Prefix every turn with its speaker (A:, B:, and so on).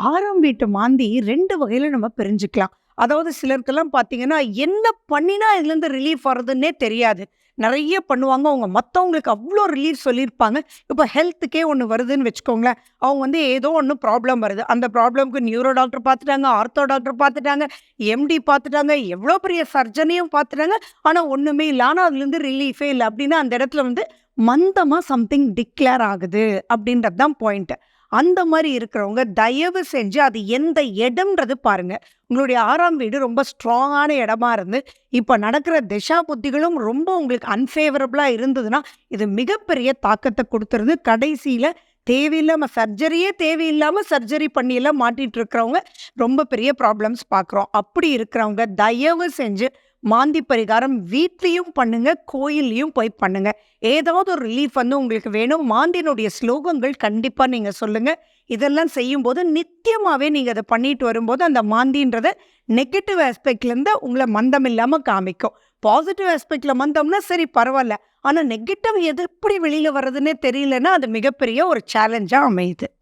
A: 6ஆம் வீட்டு மாந்தி 2 வகையில நம்ம பிரிஞ்சுக்கலாம். அதாவது சிலருக்கெல்லாம் பார்த்தீங்கன்னா, என்ன பண்ணினா இதுலேருந்து ரிலீஃப் வருதுன்னே தெரியாது. நெறைய பண்ணுவாங்க. அவங்க மத்தவங்களுக்கு அவ்ளோ ரிலீஃப் சொல்லியிருப்பாங்க. இப்ப ஹெல்த்துக்கே ஒண்ணு வருதுன்னு வச்சுக்கோங்களேன். அவங்க ஏதோ ஒண்ணு ப்ராப்ளம் வருது. அந்த ப்ராப்ளம்க்கு நியூரோ டாக்டர் பார்த்துட்டாங்க, ஆர்த்தோ டாக்டர் பார்த்துட்டாங்க, எம்டி பார்த்துட்டாங்க, எவ்ளோ பெரிய சர்ஜனையும் பார்த்துட்டாங்க. ஆனா ஒண்ணுமே இல்ல. ஆனா அதுலேருந்து ரிலீஃபே இல்ல. அப்டின்னா அந்த இடத்துல மந்தமா சம்திங் டிக்ளேர் ஆகுது அப்டின்றது தான் பாயிண்ட். அந்த மாரி இருக்கிறவங்க தயவு செஞ்சு அது எந்த இடம்ன்றது பாருங்க. உங்களுடைய 6ஆம் வீடு ரொம்ப ஸ்ட்ராங்கான இடமா இருந்து, இப்ப நடக்கிற திசா புத்திகளும் ரொம்ப உங்களுக்கு அன்ஃபேவரபிளா இருந்ததுன்னா, இது மிகப்பெரிய தாக்கத்த குடுத்துருது. கடைசியில தேவையில்லாம சர்ஜரியே தேவையில்லாம சர்ஜரி பண்ணியெல்லாம் மாட்டிட்டு இருக்கிறவங்க, ரொம்ப பெரிய ப்ராப்ளம்ஸ் பார்க்குறோம். அப்படி இருக்கிறவங்க தயவு செஞ்சு மாந்தி பரிகாரம் வீட்லயும் பண்ணுங்க, கோயில்லயும் போய் பண்ணுங்க. ஏதாவது ஒரு ரிலீஃப் உங்களுக்கு வேணும். மாந்தியினுடைய ஸ்லோகங்கள் கண்டிப்பா நீங்க சொல்லுங்க. இதெல்லாம் செய்யும்போது நித்தியமாவே நீங்க அத பண்ணிட்டு வரும்போது, அந்த மாந்தின்றத நெகட்டிவ் ஆஸ்பெக்ட்லேருந்து உங்கள மந்தம் இல்லாம காமிக்கும். பாசிட்டிவ் ஆஸ்பெக்ட்ல மந்தம்னா சரி பரவால்ல. ஆனா நெகட்டிவ் எது எப்படி வெளியில வர்றதுன்னே தெரியலன்னா, அது மிகப்பெரிய ஒரு சேலஞ்சா அமையுது.